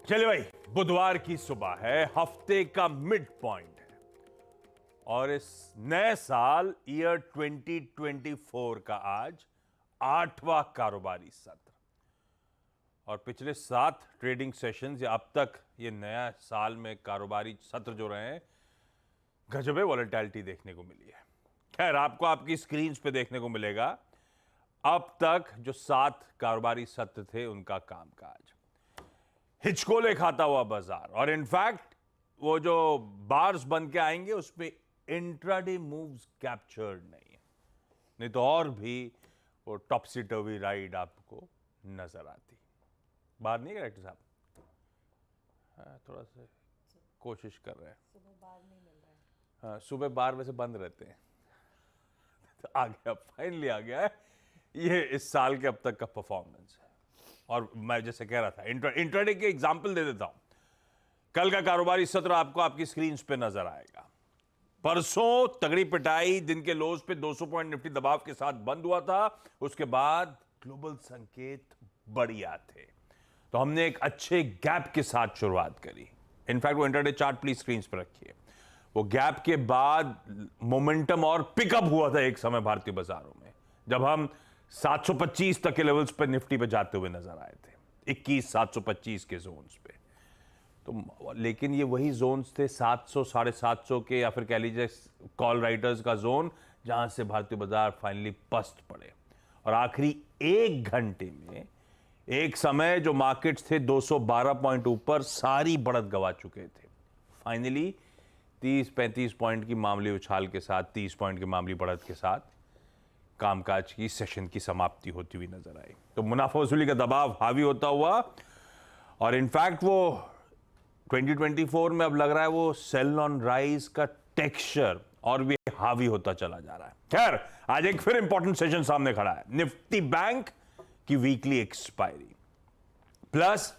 चलिए भाई, बुधवार की सुबह है, हफ्ते का मिड पॉइंट है और इस नए साल ईयर 2024 का आज 8वां कारोबारी सत्र और पिछले 7 ट्रेडिंग सेशंस या अब तक ये नया साल में कारोबारी सत्र जो रहे हैं, गजबे वॉलेटिलिटी देखने को मिली है। खैर, आपको आपकी स्क्रीन पे देखने को मिलेगा अब तक जो 7 कारोबारी सत्र थे उनका कामकाज। हिचकोले खाता हुआ बाजार और इनफैक्ट वो जो बार्स बन के आएंगे उसमें इंट्राडे मूव्स कैप्चर्ड नहीं है, नहीं तो और भी वो टॉपसी टर्वी राइड आपको नजर आती। बाहर नहीं डायरेक्टर साहब? थोड़ा सा कोशिश कर रहे हैं। सुबह बार नहीं मिल रहा है। हाँ, सुबह बार वैसे बंद रहते हैं। तो आ गया, फाइनली आ गया है। ये इस साल के अब तक का परफॉर्मेंस है और मैं जैसे कह रहा था इंट्राडे के एग्जाम्पल दे देता हूं। कल का कारोबारी सत्र आपको आपकी स्क्रीन पे नजर आएगा। परसों तगड़ी पिटाई, दिन के लोज पे 200 पॉइंट निफ्टी दबाव के साथ बंद हुआ था। उसके बाद ग्लोबल संकेत बढ़िया थे, तो हमने एक अच्छे गैप के साथ शुरुआत करी। इनफैक्ट वो इंट्राडे चार्ट प्लीज स्क्रीन पर रखिए। वो गैप के बाद मोमेंटम और पिकअप हुआ था एक समय भारतीय बाजारों में, जब हम 725 तक के लेवल्स पे निफ्टी पे जाते हुए नजर आए थे, 21,725 के जोन्स पे। तो लेकिन ये वही जोन्स थे 700, 750 के, या फिर कह लीजिए कॉल राइटर्स का जोन, जहां से भारतीय बाजार फाइनली पस्त पड़े। और आखिरी 1 घंटे में एक समय जो मार्केट्स थे 212 पॉइंट ऊपर, सारी बढ़त गवा चुके थे। फाइनली 30-35 पॉइंट की मामूली उछाल के साथ, 30 पॉइंट की मामूली बढ़त के साथ कामकाज की सेशन की समाप्ति होती हुई नजर आई। तो मुनाफा वसूली का दबाव हावी होता हुआ और इनफैक्ट वो 2024 में अब लग रहा है वो सेल ऑन राइज का टेक्सचर और भी हावी होता चला जा रहा है। खैर, आज एक फिर इंपॉर्टेंट सेशन सामने खड़ा है। निफ्टी बैंक की वीकली एक्सपायरी प्लस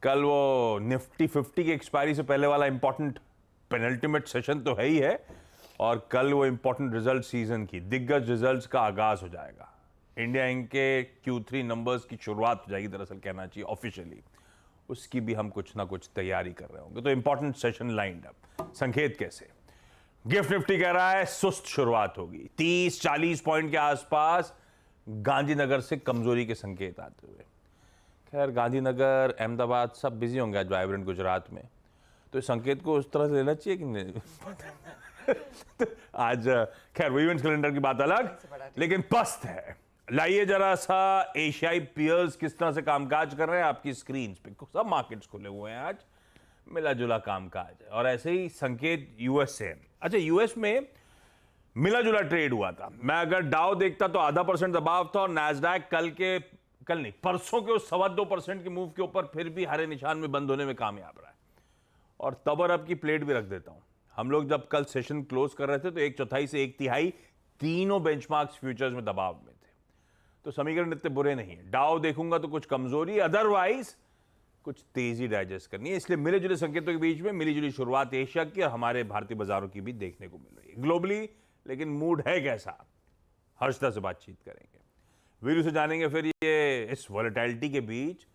कल वो निफ्टी 50 की एक्सपायरी से पहले वाला इंपॉर्टेंट पेनल्टीमेट सेशन तो है ही है, और कल वो इंपॉर्टेंट रिजल्ट सीजन की दिग्गज रिजल्ट्स का आगाज हो जाएगा। इंडिया इंक के Q3 नंबर्स की शुरुआत हो जाएगी, दरअसल कहना चाहिए ऑफिशियली। उसकी भी हम कुछ ना कुछ तैयारी कर रहे होंगे। तो इंपॉर्टेंट सेशन लाइंड अप। संकेत कैसे? गिफ्ट निफ्टी कह रहा है सुस्त शुरुआत होगी, 30-40 पॉइंट के आसपास गांधीनगर से कमजोरी के संकेत आते हुए। खैर, गांधीनगर, अहमदाबाद सब बिजी होंगे आज वाइब्रेंट गुजरात में, तो इस संकेत को उस तरह से लेना चाहिए कि नहीं? आज खैर इवेंट्स कैलेंडर की बात अलग, लेकिन पस्त है। लाइए जरा सा एशियाई पीयर्स किस तरह से कामकाज कर रहे हैं आपकी स्क्रीन पे। सब मार्केट्स खुले हुए हैं आज, मिला जुला कामकाज है। और ऐसे ही संकेत यूएस से। अच्छा, यूएस में मिला जुला ट्रेड हुआ था। मैं अगर डाउ देखता तो 0.5% दबाव था और नैस्डैक कल नहीं परसों के उस 2.25% के मूव के ऊपर फिर भी हरे निशान में बंद होने में कामयाब रहा है। और तब और अब की प्लेट भी रख देता हूं। हम लोग जब कल सेशन क्लोज कर रहे थे तो 1/4 से 1/3 तीनों बेंचमार्क्स फ्यूचर्स में दबाव में थे। तो समीकरण इतने बुरे नहीं है। डाउ देखूंगा तो कुछ कमजोरी, अदरवाइज कुछ तेजी डाइजेस्ट करनी है। इसलिए मिले जुले संकेतों के बीच में मिली जुली शुरुआत एशिया की और हमारे भारतीय बाजारों की भी देखने को मिल रही है ग्लोबली। लेकिन मूड है कैसा, हर्षदा से बातचीत करेंगे, वीरू से जानेंगे फिर ये इस वॉलेटिलिटी के बीच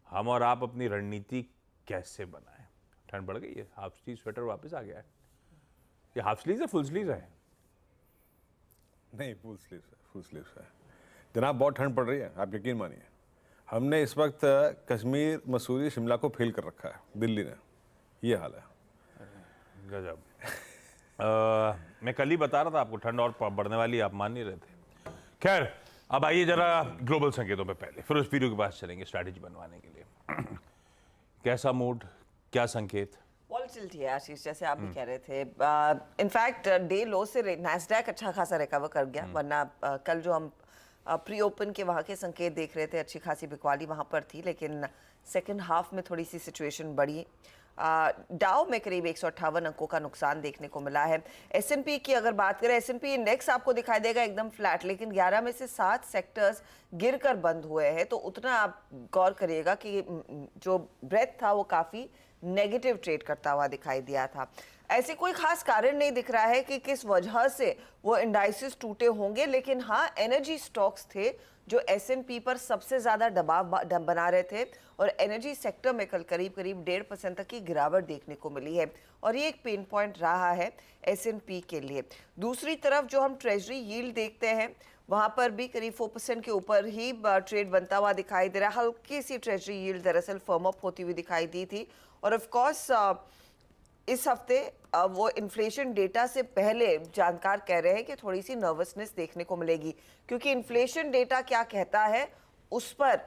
हम और आप अपनी रणनीति कैसे बनाएं। ठंड बढ़ गई है, हाफ स्लीव स्वेटर वापस आ गया है। ये हाफ स्लीव है फुल स्लीव है? नहीं, फुल स्लीव है जनाब। बहुत ठंड पड़ रही है, आप यकीन मानिए। हमने इस वक्त कश्मीर, मसूरी, शिमला को फेल कर रखा है दिल्ली ने। ये हाल है। गजब। मैं कल ही बता रहा था आपको ठंड और बढ़ने वाली, आप मान नहीं रहे थे। खैर, अब आइए जरा ग्लोबल संकेतों पे पहले, फिर उस वीडियो के पास चलेंगे स्ट्रैटेजी बनवाने के लिए। कैसा मूड, क्या संकेत? वॉलेटिलिटी है आशीष, जैसे आप भी कह रहे थे। इनफैक्ट डे लो से नैस्डैक अच्छा खासा रिकवर कर गया, वरना कल जो हम प्री ओपन के वहाँ के संकेत देख रहे थे, अच्छी खासी बिकवाली वहाँ पर थी। लेकिन सेकंड हाफ में थोड़ी सी सिचुएशन बढ़ी। डाउ में करीब 158 अंकों का नुकसान देखने को मिला है। S&P की अगर बात करें, S&P इंडेक्स आपको दिखाई देगा एकदम फ्लैट, लेकिन 11 में से 7 सेक्टर्स गिरकर बंद हुए हैं। तो उतना आप गौर करिएगा कि जो ब्रेथ था वो काफ़ी नेगेटिव ट्रेड करता हुआ दिखाई दिया था। ऐसे कोई खास कारण नहीं दिख रहा है कि किस वजह से वो इंडाइसेस टूटे होंगे, लेकिन हाँ, एनर्जी स्टॉक्स थे जो S&P पर सबसे ज्यादा दबाव बना रहे थे, और एनर्जी सेक्टर में कल करीब करीब 1.5% तक की गिरावट देखने को मिली है, और ये एक पेन पॉइंट रहा है S&P के लिए। दूसरी तरफ जो हम ट्रेजरी यील्ड देखते हैं, वहां पर भी करीब 4% के ऊपर ही ट्रेड बनता हुआ दिखाई दे रहा है। हल्की सी ट्रेजरी यील्ड दरअसल फर्म अप होती हुई दिखाई दी थी, और ऑफ कोर्स इस हफ्ते वो इन्फ्लेशन डेटा से पहले जानकार कह रहे हैं कि थोड़ी सी नर्वसनेस देखने को मिलेगी, क्योंकि इन्फ्लेशन डेटा क्या कहता है उस पर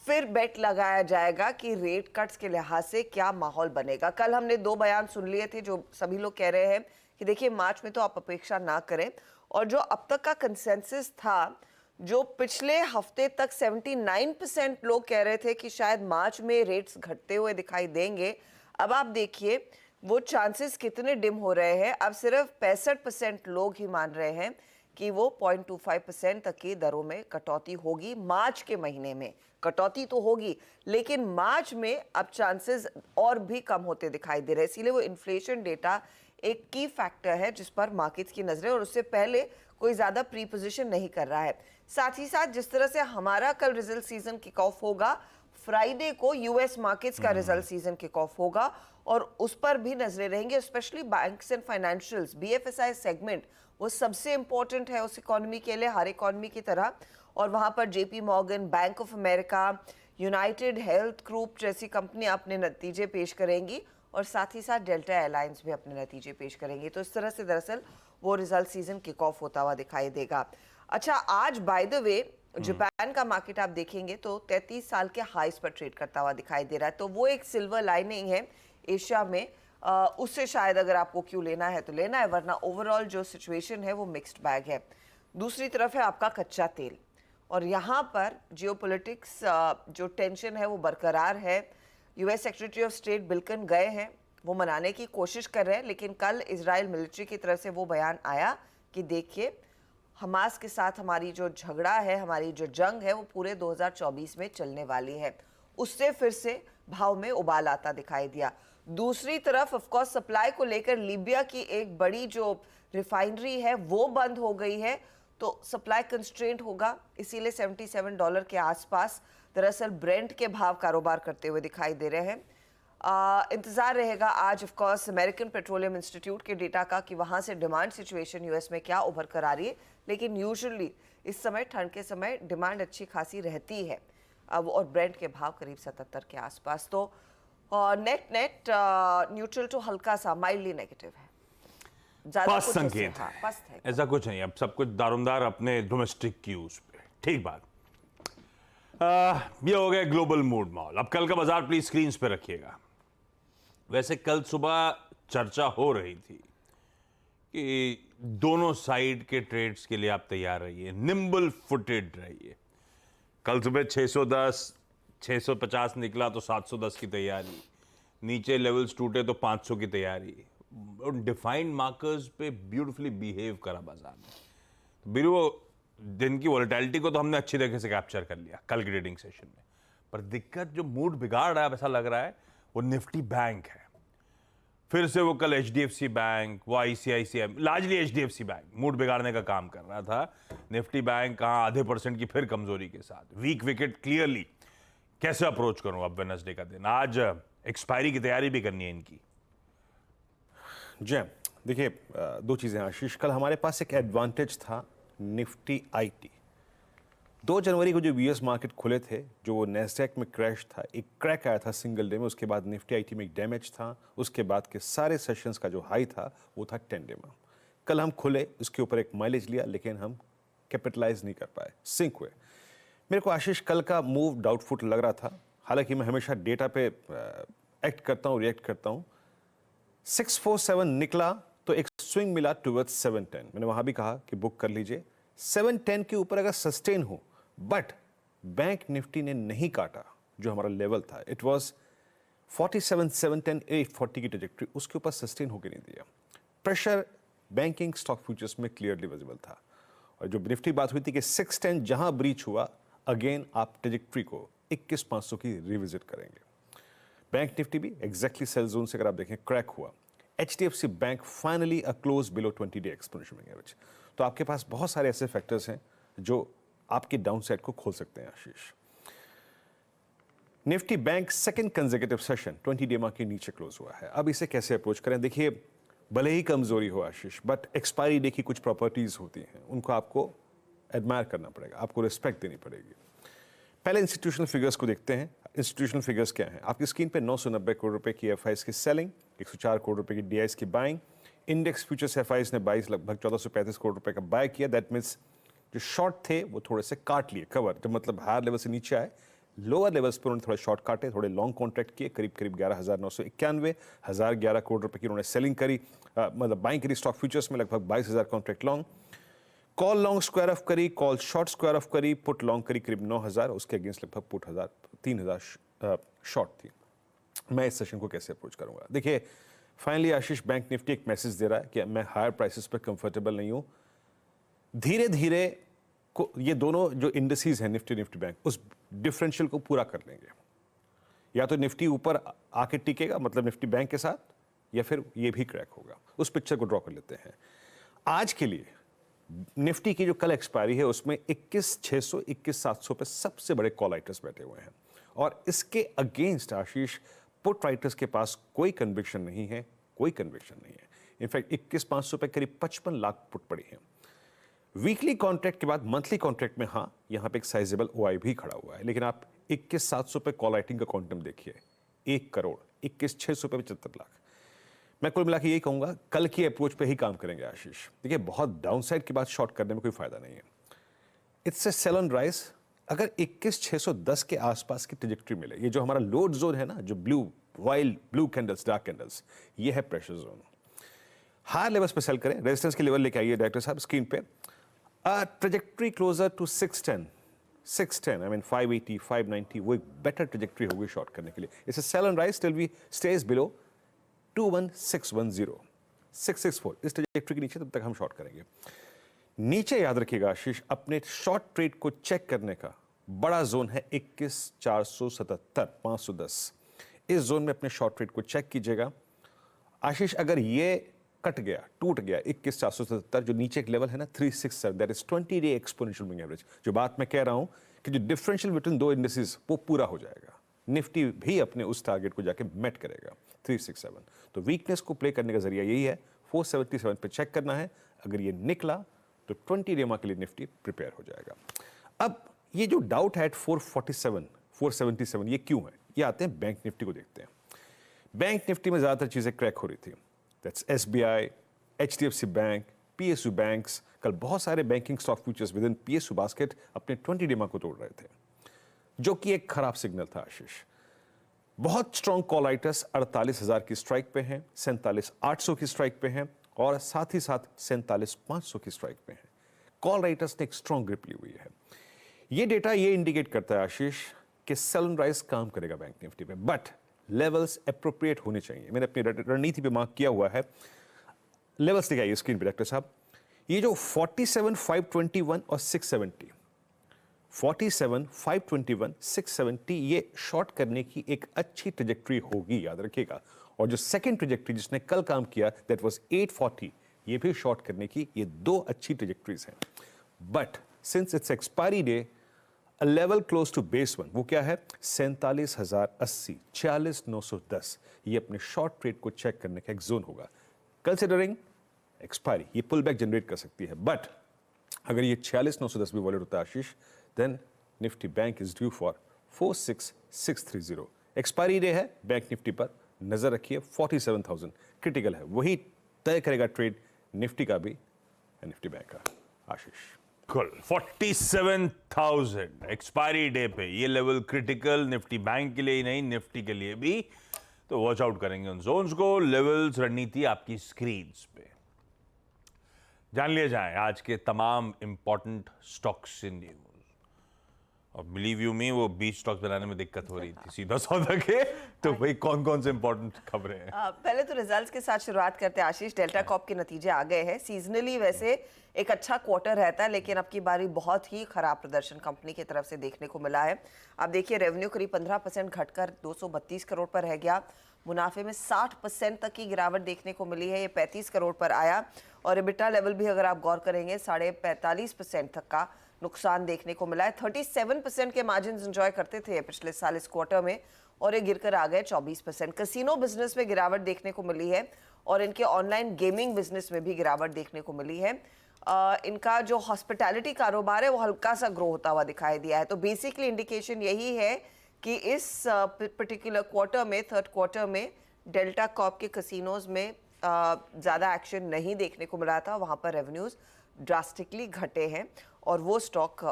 फिर बेट लगाया जाएगा कि रेट कट्स के लिहाज से क्या माहौल बनेगा। कल हमने 2 बयान सुन लिए थे जो सभी लोग कह रहे हैं कि देखिए मार्च में तो आप अपेक्षा ना करें, और जो अब तक का कंसेंसस था, जो पिछले हफ्ते तक 79% लोग कह रहे थे कि शायद मार्च में रेट्स घटते हुए दिखाई देंगे, अब आप देखिए वो चांसेस कितने डिम हो रहे हैं। अब सिर्फ 65% लोग ही मान रहे हैं कि वो 0.25% तक की दरों में कटौती होगी मार्च के महीने में। कटौती तो होगी, लेकिन मार्च में अब चांसेस और भी कम होते दिखाई दे रहे हैं। इसीलिए वो इन्फ्लेशन डेटा एक की फैक्टर है जिस पर मार्केट्स की नजरें, और उससे पहले कोई ज्यादा प्री पोजिशन नहीं कर रहा है। साथ ही साथ जिस तरह से हमारा कल रिजल्ट सीजन किक ऑफ होगा, फ्राइडे को यूएस मार्केट्स का रिजल्ट सीजन किक ऑफ होगा, और उस पर भी नजरें रहेंगे। Specially banks and financials, BFSI segment वो सबसे इंपॉर्टेंट है उस इकोनॉमी के लिए, हर इकोनॉमी की तरह, और वहां पर JP Morgan, bank of America, United health group जैसी कंपनी अपने नतीजे पेश करेंगी, और साथ ही साथ डेल्टा एयरलाइंस भी अपने नतीजे पेश करेंगे। तो इस तरह से दरअसल वो रिजल्ट सीजन किक ऑफ होता हुआ दिखाई देगा। अच्छा, आज बाय द वे जापान का मार्केट आप देखेंगे तो 33 साल के हाईस पर ट्रेड करता हुआ दिखाई दे रहा है, तो वो एक सिल्वर लाइनिंग है एशिया में। उससे शायद अगर आपको क्यों लेना है तो लेना है, वरना ओवरऑल जो सिचुएशन है वो मिक्स्ड बैग है। दूसरी तरफ है आपका कच्चा तेल, और यहाँ पर जियोपॉलिटिक्स जो टेंशन है वो बरकरार है। US secretary of state Blinken गए हैं, वो मनाने की कोशिश कर रहे हैं, लेकिन कल इजराइल मिलिट्री की तरफ से वो बयान आया कि देखिए हमास के साथ हमारी जो झगड़ा है, हमारी जो जंग है, वो पूरे 2024 में चलने वाली है। उससे फिर से भाव में उबाल आता दिखाई दिया। दूसरी तरफ ऑफ कोर्स सप्लाई को लेकर लीबिया की एक बड़ी जो रिफाइनरी है वो बंद हो गई है, तो सप्लाई कंस्ट्रेंट होगा, इसीलिए $77 के आसपास दरअसल ब्रेंट के भाव कारोबार करते हुए दिखाई दे रहे हैं। इंतजार रहेगा आज of course American petroleum institute के डेटा का कि वहां से डिमांड सिचुएशन यूएस में क्या उभर कर आ रही है, लेकिन यूजुअली इस समय ठंड के समय डिमांड अच्छी खासी रहती है अब, और ब्रेंट के भाव करीब 77 के आसपास। तो नेट न्यूट्रल टू हल्का सा माइल्डली नेगेटिव है, ज्यादा पस्त कुछ संकेत हाँ, पस्त है। ऐसा कुछ नहीं, अब सब कुछ दारोमदार अपने डोमेस्टिक क्यूज पे। ठीक बात। ये हो गया ग्लोबल मूड माहौल। अब कल का बाजार प्लीज स्क्रीन पे रखिएगा। वैसे कल सुबह चर्चा हो रही थी कि दोनों साइड के ट्रेड्स के लिए आप तैयार रहिए, निम्बल फुटेड रहिए। कल सुबह 610 650 निकला तो 710 की तैयारी, नीचे लेवल्स टूटे तो 500 की तैयारी। डिफाइंड मार्कर्स पे ब्यूटीफुली बिहेव करा बाजार में। बिरु दिन की वॉलेटिलिटी को तो हमने अच्छी तरीके से कैप्चर कर लिया कल की ट्रेडिंग सेशन में, पर दिक्कत जो मूड बिगाड़ रहा है ऐसा लग रहा है वो निफ्टी बैंक है। फिर से वो कल HDFC बैंक, वो ICICI, largely HDFC bank mood बिगाड़ने का काम कर रहा था। निफ्टी बैंक कहाँ आधे % की फिर कमजोरी के साथ, वीक विकेट क्लियरली। कैसे अप्रोच करूं अब वेडनेसडे का दिन? आज एक्सपायरी की तैयारी भी करनी है इनकी। जय देखिए, 2 चीज़ें आशीष, कल हमारे पास एक एडवांटेज था निफ्टी IT। 2 जनवरी को जो US मार्केट खुले थे, जो वो नैस्डैक में क्रैश था, एक क्रैक आया था सिंगल डे में, उसके बाद निफ्टी IT में एक डैमेज था, उसके बाद के सारे सेशंस का जो हाई था वो था 10 डे में। कल हम खुले, उसके ऊपर एक माइलेज लिया, लेकिन हम कैपिटलाइज नहीं कर पाए, सिंक हुए। मेरे को आशीष कल का मूव डाउटफुल लग रहा था, हालांकि मैं हमेशा डेटा पे एक्ट करता हूँ, रिएक्ट करता हूँ। 647 निकला तो एक स्विंग मिला टुवर्ड्स 710। मैंने वहां भी कहा कि बुक कर लीजिए 710 के ऊपर अगर सस्टेन हो, बट बैंक निफ्टी ने नहीं काटा जो हमारा लेवल था। इट वाज 47 710 840 की ट्रेजेक्टरी, उसके ऊपर सस्टेन होकर नहीं दिया। प्रेशर बैंकिंग स्टॉक फ्यूचर्स में क्लियरली विजिबल था, और जो निफ्टी बात हुई थी कि 610 जहां ब्रीच हुआ, अगेन आप ट्रेजेक्टरी को 21500 की रिविजिट करेंगे। बैंक निफ्टी भी एग्जैक्टली सेल जोन से अगर आप देखें क्रैक हुआ। HDFC bank finally a close below 20 day exponential moving average. तो आपके पास बहुत सारे ऐसे फैक्टर्स हैं जो आपके डाउन साइड को खोल सकते हैं Ashish. Nifty bank second consecutive session 20 day के नीचे क्लोज हुआ है। अब इसे कैसे अप्रोच करें? देखिए, भले ही कमजोरी हो आशीष, बट एक्सपायरी डे की कुछ प्रॉपर्टीज होती हैं, उनको आपको एडमायर करना पड़ेगा, आपको रिस्पेक्ट देनी पड़ेगी। पहले इंस्टीट्यूशनल फिगर्स को देखते हैं। इंस्टीट्यूशनल फिगर्स क्या हैं? आपकी स्क्रीन पे 990 करोड़ रुपए की एफआईज की सेलिंग, 104 करोड़ रुपए की डीआईज की बाइंग। इंडेक्स फ्यूचर्स एफआईज ने 22 लगभग 1435 करोड़ रुपए का बाय किया। दैट मीन्स जो शॉर्ट थे वो थोड़े से काट लिए, कवर, जो मतलब हायर लेवल से नीचे आए, लोअर लेवल्स पर उन्होंने थोड़े शॉर्ट काटे, थोड़े लॉन्ग कॉन्ट्रैक्ट किए, करीब करीब 11,991, 1011 करोड़ रुपए की उन्होंने सेलिंग करी, मतलब बाइंग करी स्टॉक फ्यूचर्स में, लगभग 22,000 contract long. Call long square of करी, कॉल शॉर्ट स्क्वायर ऑफ करी, पुट लॉन्ग करी करीब 9,000, उसके अगेंस्ट लगभग पुट 3,000 शॉर्ट थी। मैं इस सेशन को कैसे अप्रोच करूंगा? देखिए, फाइनली आशीष बैंक निफ्टी एक मैसेज दे रहा है कि मैं हायर प्राइसेस पर कंफर्टेबल नहीं हूं। धीरे धीरे को ये दोनों जो इंडस्ट्रीज हैं, निफ्टी बैंक, उस डिफरेंशियल को पूरा कर लेंगे। या तो निफ्टी ऊपर आके टिकेगा, मतलब निफ्टी बैंक के साथ, या फिर ये भी क्रैक होगा। उस पिक्चर को ड्रॉ कर लेते हैं। आज के लिए निफ्टी की जो कल एक्सपायरी है उसमें 21,600, 21,700 पे सबसे बड़े कॉल राइटर्स बैठे हुए हैं, और इसके अगेंस्ट आशीष पुट राइटर्स के पास कोई कन्विक्शन नहीं है, कोई कन्विक्शन नहीं है। इनफैक्ट 21,500 पे करीब 55 लाख पुट पड़ी हैं। वीकली कॉन्ट्रैक्ट के बाद मंथली कॉन्ट्रैक्ट में हाँ, यहां पे एक साइजेबल ओआई भी खड़ा हुआ है, लेकिन आप 21,700 पे कॉल राइटिंग का क्वांटम देखिए, 1 करोड़, 21,600 पे 75 लाख। मैं कुल मिला के यही कहूंगा, कल की अप्रोच पे ही काम करेंगे आशीष। देखिए, बहुत डाउनसाइड के बाद शॉर्ट करने में कोई फायदा नहीं है। It's a sell on rise. अगर 21,610 के आसपास की ट्रेजेक्टरी मिले, ये जो हमारा लोड जोन है ना, जो ब्लू कैंडल्स, डार्क कैंडल्स, ये है प्रेशर जोन। हायर लेवल्स पे सेल करें, रेजिस्टेंस के लेवल लेके आइए डायरेक्टर साहब स्क्रीन पे। Trajectory closer to 610, I mean 580, 590, वो एक बेटर ट्रेजेक्टरी होगी शॉर्ट करने के लिए। It's sell on rise till we stage below 21,610, 664, इस ट्रेजेक्टरी के नीचे तब तक हम शॉर्ट करेंगे। नीचे याद रखिएगा आशीष, अपने शॉर्ट ट्रेड को चेक करने का बड़ा जोन है 21,477, 510। इस जोन में अपने शॉर्ट ट्रेड को चेक कीजिएगा आशीष। अगर ये कट गया, टूट गया 21,477, जो नीचे एक लेवल है ना 367, that is 20 day exponential moving average. जो बात मैं कह रहा हूं कि जो डिफरेंशियल बिटवीन दो इंडेक्सेस वो पूरा हो जाएगा, निफ्टी भी अपने उस टारगेट को जाके मेट करेगा 367। तो वीकनेस को प्ले करने का जरिया यही है, 477 पे चेक करना है। अगर ये निकला तो 20 डे के लिए निफ्टी प्रिपेयर हो जाएगा। अब ये जो डाउट है 447, 477, ये क्यों है? ये आते हैं बैंक निफ्टी को देखते हैं। बैंक निफ्टी में ज्यादातर चीजें क्रैक हो रही थी। That's SBI, HDFC bank, PSU banks. कल बहुत सारे banking stock futures with in PSU basket अपने 20 डे को तोड़ रहे थे, जो कि एक खराब सिग्नल था आशीष। बहुत स्ट्रॉन्ग कॉल राइटर्स 48,000 की स्ट्राइक पे हैं, 47,800 की स्ट्राइक पे हैं, और साथ ही साथ 47,500 की स्ट्राइक पे हैं। कॉल राइटर्स ने एक स्ट्रॉन्ग ग्रिप ली हुई है। ये डेटा ये इंडिकेट करता है आशीष कि सेल एंड राइज काम करेगा बैंक निफ्टी पे, बट लेवल्स एप्रोप्रिएट होने चाहिए। मैंने अपनी रणनीति पे मार्क किया हुआ है। लेवल्स दिखाइए स्क्रीन पे डायरेक्टर साहब। ये जो 47,521 और 670, 47,521, 670, ये शॉर्ट करने की एक अच्छी ट्रेजेक्टरी होगी, याद रखिएगा। और जो सेकंड ट्रेजेक्टरी जिसने कल काम किया, दैट वाज 840, ये भी शॉर्ट करने की, ये दो अच्छी ट्रेजेक्टरीज हैं। But since it's expiry day, a level close to base one, वो क्या है? 47,080, 46,910, ये अपने शॉर्ट ट्रेड को चेक करने का एक जोन होगा। कंसिडरिंग एक्सपायरी, ये पुल बैक जनरेट कर सकती है, बट अगर ये 46,910 भी वॉलेट होता है Ashish, then Nifty bank is due for 46,630। Expiry day है बैंक निफ्टी पर, नजर रखिए। 47,000 क्रिटिकल है, वही तय करेगा ट्रेड निफ्टी का भी, निफ्टी बैंक का। आशीष, कुल 47,000 एक्सपायरी डे पे, ये लेवल क्रिटिकल निफ्टी बैंक के लिए ही नहीं, निफ्टी के लिए भी। तो वॉच आउट करेंगे उन जोन्स को। लेवल्स रणनीति आपकी स्क्रीन पे। जान लिया जाए आज के तमाम इंपॉर्टेंट स्टॉक्स इन न्यूज। और बिलीव यू मी, वो 20 स्टॉक्स बनाने में दिक्कत हो रही थी सीधा सौदा के। तो भाई कौन कौन से इंपॉर्टेंट खबरें हैं? पहले तो रिजल्ट्स के साथ शुरुआत करते हैं आशीष। डेल्टा कॉर्प के नतीजे आ गए हैं। सीजनली वैसे एक अच्छा क्वार्टर रहता है, लेकिन अब की बारी बहुत ही खराब प्रदर्शन कंपनी की तरफ से देखने को मिला है। आप देखिए, रेवेन्यू करीब 15% घटकर 232 करोड़ पर रह गया। मुनाफे में 60% तक की गिरावट देखने को मिली है, ये 35 करोड़ पर आया। और एबिटा लेवल भी अगर आप गौर करेंगे 45.5% तक का नुकसान देखने को मिला है। 37% के मार्जिन एंजॉय करते थे पिछले साल इस क्वार्टर में और ये गिरकर आ गए 24%। कैसीनो बिजनेस में गिरावट देखने को मिली है और इनके ऑनलाइन गेमिंग बिजनेस में भी गिरावट देखने को मिली है। इनका जो हॉस्पिटैलिटी कारोबार है वो हल्का सा ग्रो होता हुआ दिखाई दिया है। तो बेसिकली इंडिकेशन यही है कि इस पर्टिकुलर क्वार्टर में, थर्ड क्वार्टर में डेल्टा कॉर्प के कैसीनोज में ज़्यादा एक्शन नहीं देखने को मिला था। वहाँ पर रेवेन्यूज ड्रास्टिकली घटे हैं और वो स्टॉक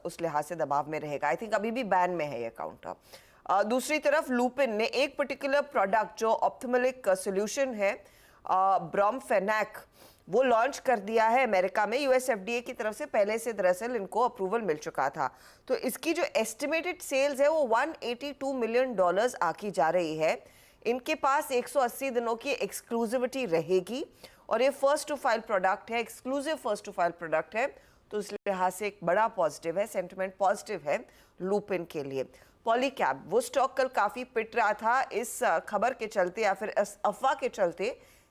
उस लिहाज से दबाव में रहेगा। आई थिंक अभी भी बैन में है ये काउंटर। दूसरी तरफ लुपिन ने एक पर्टिकुलर प्रोडक्ट जो ऑप्थेल्मिक सोल्यूशन है ब्रोमफेनैक, वो लॉन्च कर दिया है अमेरिका में। यूएस एफडीए की तरफ से पहले से दरअसल इनको अप्रूवल मिल चुका था। तो इसकी जो एस्टिमेटेड सेल्स है वो $182 मिलियन आकी जा रही है। इनके पास 180 दिनों की एक्सक्लूसिविटी रहेगी और ये फर्स्ट टू फाइल प्रोडक्ट है, exclusive first to file product है। तो इस लिहाज से एक बड़ा पॉजिटिव है, सेंटिमेंट पॉजिटिव है लुपिन के लिए। पॉलीकैब, वो स्टॉक कल काफ़ी पिट रहा था इस खबर के चलते या फिर अफवाह के चलते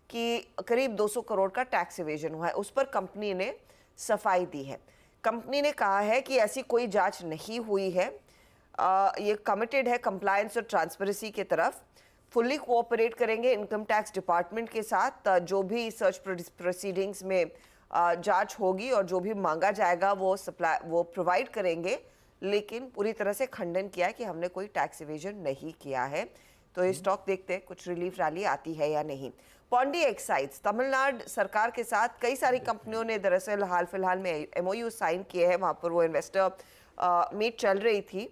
कि करीब 200 करोड़ का टैक्स इवेजन हुआ है। उस पर कंपनी ने सफाई दी है। कंपनी ने कहा है कि ऐसी कोई जांच नहीं हुई है। ये कमिटेड है कंप्लायंस और ट्रांसपेरेंसी की तरफ, फुल्ली कोऑपरेट करेंगे इनकम टैक्स डिपार्टमेंट के साथ। जो भी सर्च प्रोसीडिंग्स में जांच होगी और जो भी मांगा जाएगा वो प्रोवाइड करेंगे, लेकिन पूरी तरह से खंडन किया है कि हमने कोई टैक्स इवेजन नहीं किया है। तो ये स्टॉक देखते हैं कुछ रिलीफ रैली आती है या नहीं। पॉन्डी एक्साइड्स, तमिलनाडु सरकार के साथ कई सारी कंपनियों ने दरअसल हाल फिलहाल में एमओयू साइन किए हैं। वहाँ पर वो इन्वेस्टर मीट चल रही थी।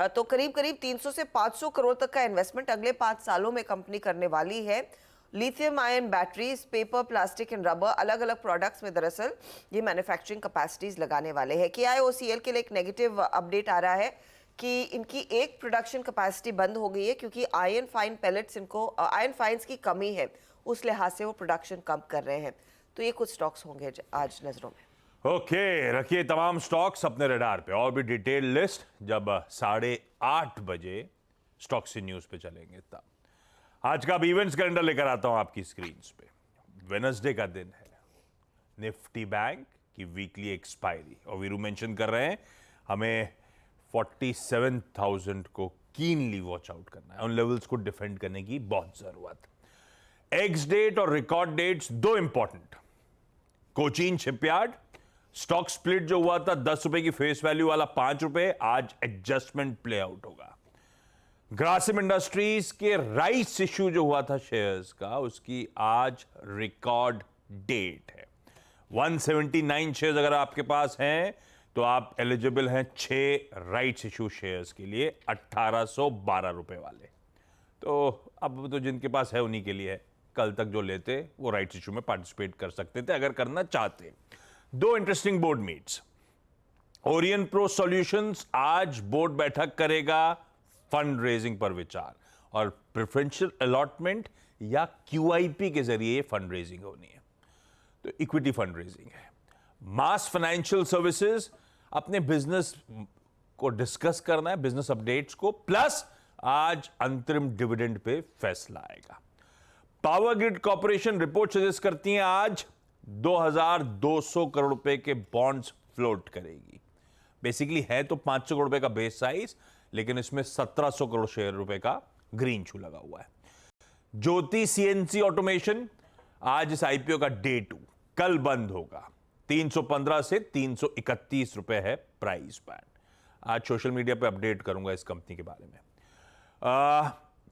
तो करीब 300 से 500 करोड़ तक का इन्वेस्टमेंट अगले 5 सालों में कंपनी करने वाली है। Lithium ion batteries, paper, plastic and rubber, अलग अलग प्रोडक्ट्स में दरअसल ये मैन्युफैक्चरिंग कैपेसिटीज लगाने वाले हैं। KIOCL के लिए एक नेगेटिव अपडेट आ रहा है कि इनकी एक प्रोडक्शन कैपेसिटी बंद हो गई है क्योंकि आयरन फाइन पैलेट्स, इनको आयरन फाइन्स की कमी है, उस लिहाज से वो प्रोडक्शन कम कर रहे हैं। तो ये कुछ स्टॉक्स होंगे आज नजरों में। ओके, रखिए तमाम स्टॉक्स अपने रडार पे। और भी डिटेल लिस्ट जब 8:30 बजे स्टॉक से न्यूज पे चलेंगे तब। आज का इवेंट्स कैलेंडर लेकर आता हूं आपकी स्क्रीन पे। वेडनेसडे का दिन है, निफ्टी बैंक की वीकली एक्सपायरी, और वीरू मेंशन कर रहे हैं हमें 47,000 को कीनली वॉच आउट करना है। उन लेवल्स को डिफेंड करने की बहुत जरूरत। एक्स डेट और रिकॉर्ड डेट्स दो important. Cochin shipyard stock split जो हुआ था 10 रुपए की फेस वैल्यू वाला 5 रुपए, आज एडजस्टमेंट प्ले आउट होगा। ग्रासिम इंडस्ट्रीज के राइट्स इश्यू जो हुआ था शेयर्स का, उसकी आज रिकॉर्ड डेट है। 179 शेयर्स अगर आपके पास हैं तो आप एलिजिबल हैं 6 राइट्स इश्यू शेयर्स के लिए, 1812 रुपए वाले। तो अब तो जिनके पास है उन्हीं के लिए है। कल तक जो लेते वो राइट्स इश्यू में पार्टिसिपेट कर सकते थे अगर करना चाहते। दो interesting board meets. Orion pro solutions आज बोर्ड बैठक करेगा फंड रेजिंग पर विचार, और प्रेफरेंशियल अलॉटमेंट या QIP के जरिए फंड रेजिंग होनी है। तो इक्विटी फंड रेजिंग है। मास फाइनेंशियल सर्विसेज अपने बिजनेस को डिस्कस करना है, बिजनेस अपडेट्स को, प्लस आज अंतरिम डिविडेंड पे फैसला आएगा। Power grid corporation report suggest करती है आज 2200 करोड़ रुपए के बॉन्ड्स फ्लोट करेगी। बेसिकली है तो 500 करोड़ रुपए का बेस साइज, लेकिन इसमें 1700 करोड़ शेयर रुपए का ग्रीन शू लगा हुआ है। ज्योति CNC ऑटोमेशन, आज इस IPO का डे 2, कल बंद होगा। 315 से 331 रुपए है प्राइस बैंड। आज सोशल मीडिया पे अपडेट करूंगा इस कंपनी के बारे में।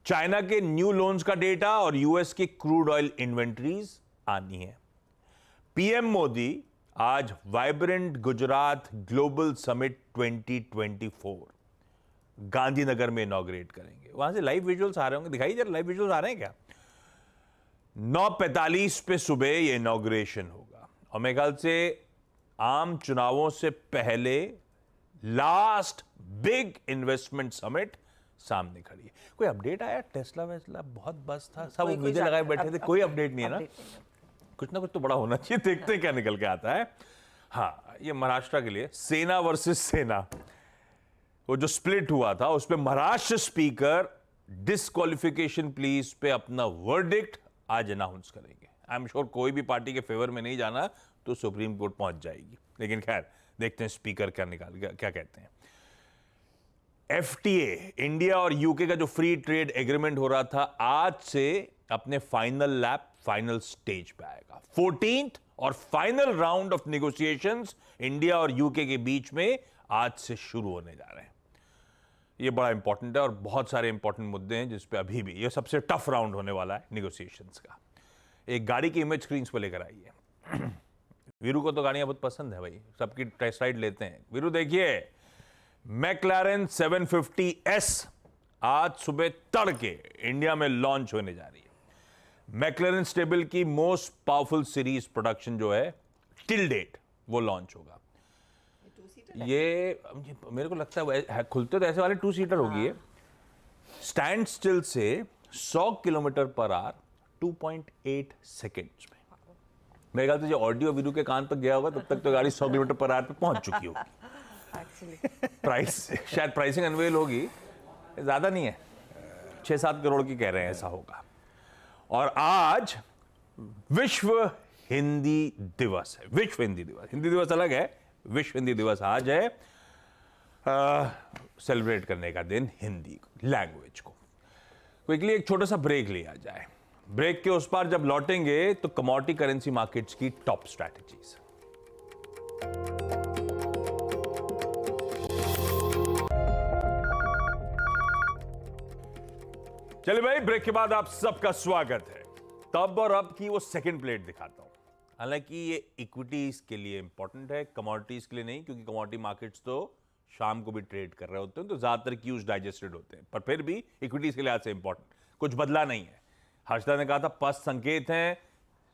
चाइना के न्यू लोन्स का डेटा और US की क्रूड ऑयल इन्वेंट्रीज आनी है। PM मोदी आज vibrant Gujarat global summit 2024 Gandhinagar में इनॉग्रेट करेंगे। वहां से लाइव विजुअल्स आ रहे होंगे, दिखाइए जरा, लाइव विजुअल्स आ रहे हैं क्या? 9:45 पे सुबह ये इनॉग्रेशन होगा और मेरे ख्याल से आम चुनावों से पहले लास्ट बिग इन्वेस्टमेंट समिट सामने खड़ी है। कोई अपडेट आया? टेस्ला वेस्ला बहुत बस था, सब उम्मीदें लगाए बैठे थे, कोई अपडेट नहीं है ना। कुछ ना कुछ तो बड़ा होना चाहिए, देखते हैं क्या निकल के आता है। हाँ, ये महाराष्ट्र के लिए सेना वर्सेस सेना, वो जो स्प्लिट हुआ था उस पे Maharashtra speaker disqualification please pay अपना वर्डिक्ट आज अनाउंस करेंगे। आई एम श्योर कोई भी पार्टी के फेवर में नहीं जाना तो सुप्रीम कोर्ट पहुंच जाएगी, लेकिन खैर देखते हैं स्पीकर क्या कहते हैं। एफटीए, इंडिया और यूके का जो फ्री ट्रेड एग्रीमेंट हो रहा था, आज से अपने फाइनल स्टेज पे आएगा। 14th और final round of negotiations India और यूके के बीच में आज से शुरू होने जा रहे हैं। ये बड़ा इंपॉर्टेंट है और बहुत सारे इंपॉर्टेंट मुद्दे हैं जिस पे अभी भी ये सबसे टफ राउंड होने वाला है नेगोशिएशंस का। एक गाड़ी की इमेज स्क्रीन पे लेकर आई है। वीरू को तो गाड़ियां बहुत पसंद है भाई, सबकी टेस्ट राइड लेते हैं। वीरू देखिए, मैक्लारेन 750S आज सुबह तड़के इंडिया में लॉन्च होने जा रही है। मैक्लारेन स्टेबल की मोस्ट पावरफुल सीरीज प्रोडक्शन जो है टिल डेट वो लॉन्च होगा। ये मेरे को लगता है खुलते तो ऐसे वाले 2 सीटर होगी है। Stand still say 100 kilometre per hour 2.8 seconds में। मेरे ख्याल से जो ऑडियो वीरू के कान तक गया होगा तब तक तो गाड़ी 100 किलोमीटर पर आवर पे पहुंच चुकी होगी। प्राइस शायद प्राइसिंग अनवेल होगी, ज्यादा नहीं है, 6-7 करोड़ की कह रहे हैं ऐसा होगा। और आज विश्व हिंदी दिवस है। विश्व हिंदी दिवस, हिंदी दिवस अलग है, विश्व हिंदी दिवस आज है। सेलिब्रेट करने का दिन हिंदी लैंग्वेज को। क्विकली एक छोटा सा ब्रेक लिया जाए। ब्रेक के उस पार जब लौटेंगे तो कमोडिटी करेंसी मार्केट्स की टॉप स्ट्रैटेजीज। चलिए भाई, ब्रेक के बाद आप सबका स्वागत है। तब और अब की वो सेकंड प्लेट दिखाता हूं। हालांकि ये इक्विटीज के लिए इंपॉर्टेंट है, कमोडिटीज के लिए नहीं, क्योंकि कमोडिटी मार्केट्स तो शाम को भी ट्रेड कर रहे होते हैं तो ज्यादातर क्यूज डाइजेस्टेड होते हैं, पर फिर भी इक्विटीज के लिहाज से इंपॉर्टेंट कुछ बदला नहीं है। हर्षदा ने कहा था पस्त संकेत हैं,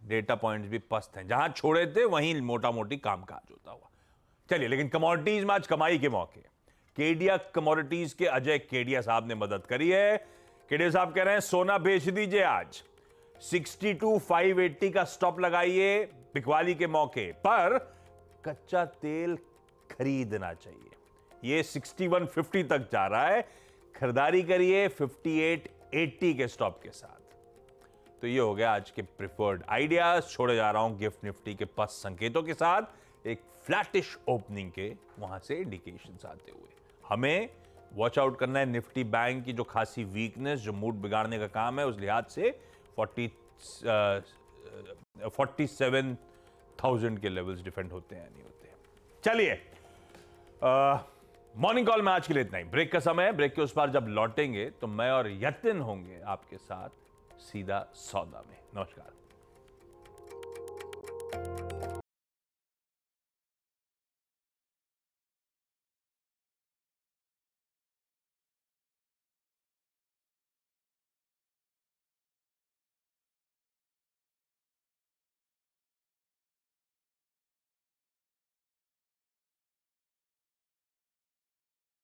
डेटा पॉइंट्स भी पस्त हैं, जहां छोड़े थे वहीं मोटा मोटी कामकाज होता हुआ। चलिए, लेकिन कमोडिटीज में आज कमाई के मौके। केडिया कमोडिटीज के अजय केडिया साहब ने मदद करी है। केडिया साहब कह रहे हैं सोना बेच दीजिए, आज 62,580 का स्टॉप लगाइए बिकवाली के मौके पर। कच्चा तेल खरीदना चाहिए, ये 6150 तक जा रहा है, खरीदारी करिए 5880 के स्टॉप के साथ। तो ये हो गया आज के प्रिफर्ड आइडियाज। छोड़े जा रहा हूं गिफ्ट निफ्टी के पस संकेतों के साथ एक फ्लैटिश ओपनिंग के वहां से इंडिकेशंस आते हुए। हमें वॉच आउट करना है निफ्टी बैंक की जो खासी वीकनेस, जो मूड बिगाड़ने का काम है, उस लिहाज से 47,000 के लेवल्स डिफेंड होते हैं नहीं होते। चलिए, मॉर्निंग कॉल में आज के लिए इतना ही। ब्रेक का समय है, ब्रेक के उस पार जब लौटेंगे तो मैं और यतिन होंगे आपके साथ सीधा सौदा में। नमस्कार।